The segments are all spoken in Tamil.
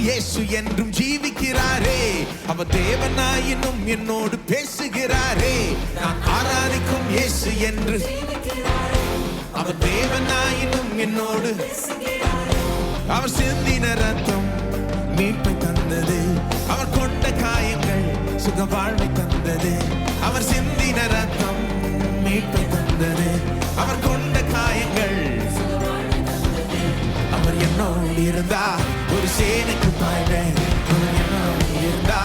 இயேசு என்றும் ஜீவிக்கிறாரே. அவர் தேவனாயினும் என்னோடு பேசுகிறாரே. நான் ஆராதிக்கும் இயேசு என்று அவர் தேவனாயினும் என்னோடு. அவர் சிந்தின ரத்தம் மீட்பை தந்தது. அவர் கொண்ட காயங்கள் சுக வாழ்வை தந்தது. அவர் சிந்தின ரத்தம் மீட்பை தந்தது. அவர் கொண்ட காயங்கள். அவர் என்னோடு இருந்தா ஒரு சேனைக்கு பாய்வேன். அவர் என்னோடு இருந்தா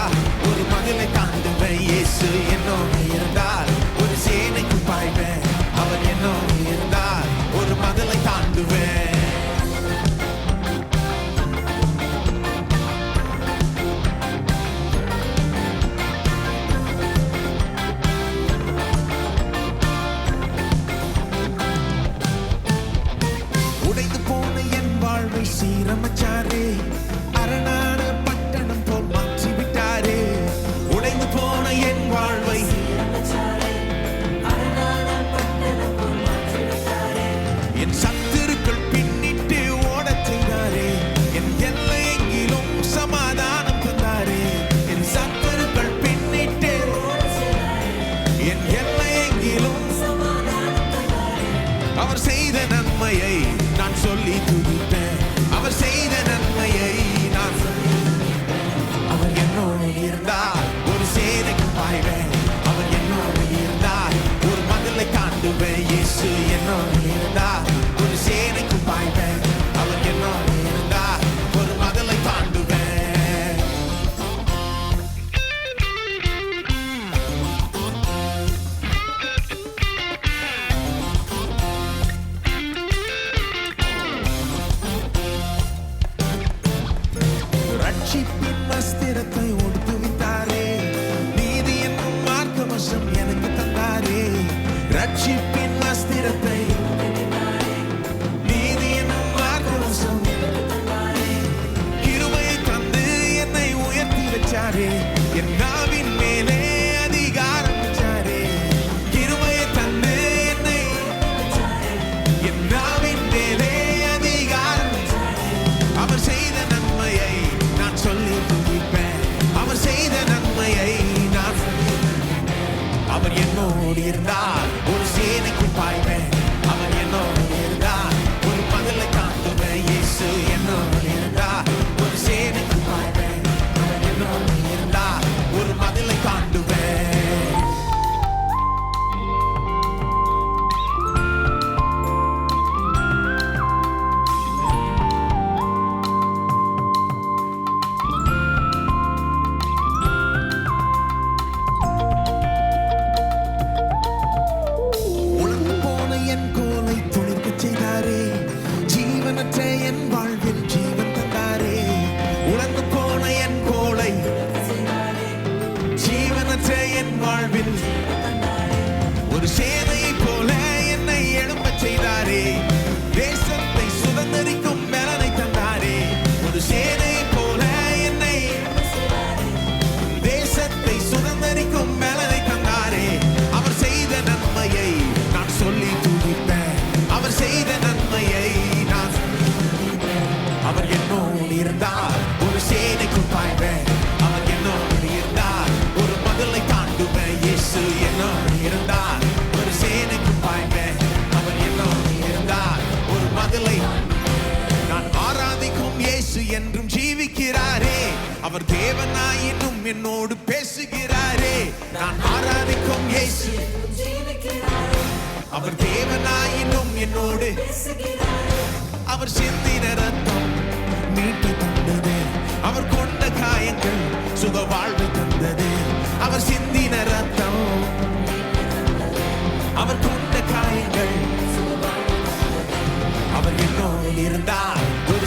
ஒரு மதிலை தாண்டுவேன். இயேசு என்னோடு இருந்தால் ஒரு சேனைக்கு பாய்வேன். அவர் என்னோடு இருந்தால் ஒரு மதிலை தாண்டுவேன். உடைந்து போன என் வாழ்வை சீரமைச்சாரே. அரணான பட்டணம் போல் மாற்றி விட்டாரே. உடைந்து போன என் வாழ்வை என் சத்துருக்கள் பின்னிட்டு ஓடச் செய்தாரே. என் எல்லை எங்கிலும் சமாதானம் தந்தாரே. என் சத்துருக்கள் பின்னிட்டு என் எல்லை எங்கிலும் அவர் செய்த நன்மையை நான் சொல்லி துதிப்பேன். அவர் செய்த நன்மையை நான் அவர் என்னோடு இருந்தால் ஒரு சேனைக்கு பாய்வேன். அவர் என்னோடு இருந்தால் ஒரு மதிலை தாண்டுவேன். இயேசு என்னோடு இருந்தால் ஒரு சேனைக்கு பாய்வேன். அவர் என்னோடு இருந்தால் ஒரு மதிலை தாண்டுவேன். ரட்சிப்பின் வஸ்திரத்தை உடுத்து விட்டாரே. நீதி என்னும் மார்க்கவசம் எனக்கு தந்தாரே. ரட்சிப்பின் வஸ்திரத்தை நீதி என்னும் மார்க்கவசம் கிருபையை தந்து என்னை உயர்த்தி வச்சாரே. என் நாவின் மேலே அதிகாரம் வச்சாரே. கிருபையை தந்து என்னை என் நாவின் மேலே அதிகாரம். அவர் செய்த நன்மையை நான் சொல்லி துதிப்பேன். அவர் செய்த நன்மையை நான். அவர் என்னோடு இருந்தால் ஒரு சேனைக்கு பாய்வேன். அவர் என்னோடு இருந்தால் ஒரு மதிலை தாண்டுவேன். இயேசு என்னோடு இருந்தால் ஒரு சேனைக்கு பாய்வேன். அவர் என்னோடு இருந்தால் ஒரு மதிலை தாண்டுவேன். உலர்ந்து போன என் கோலை துளிர்க்கச் செய்தாரே. ஜீவனற்ற என் வாழ்வில் ஜீவன் தந்தாரே. உலர்ந்து போன என் கோலை ஜீவனற்ற என் வாழ்வில் ஒரு சேனையை போல என்னை எழும்பச் செய்தாரே. தேசத்தை சுதந்தரிக்கும் பலனை தந்தாரே. ஒரு சேனையை போல என்னை தேசத்தை சுதந்தரிக்கும் பலனை தந்தாரே. அவர் செய்த நன்மையை நான் சொல்லி துதிப்பேன். அவர் செய்த நன்மையை நான். அவர் என்னோடு இருந்தால் ஒரு சேனைக்கு பாய்வேன். அவர் என்னோடு இருந்தால் ஒரு மதிலை தாண்டுவேன். இயேசு என்னோடு இருந்தால் ஒரு சேனைக்கு பாய்வேன். அவர் என்னோடு இருந்தால் ஒரு மதிலை. நான் ஆராதிக்கும் இயேசு என்றும் ஜீவிக்கிறாரே. அவர் தேவனாயினும் என்னோடு பேசுகிறாரே. நான் ஆராதிக்கும் இயேசு அவர் தேவனாயினும் என்னோடு. அவர் சிந்தின ரத்தம் மீட்பை தந்தது. அவர் கொண்ட காயங்கள் சுக வாழ்வை தந்தது. அவர் சிந்தின ரத்தம் அவர் கொண்ட காயங்கள். அவர் என்னோடு இருந்தால் ஒரு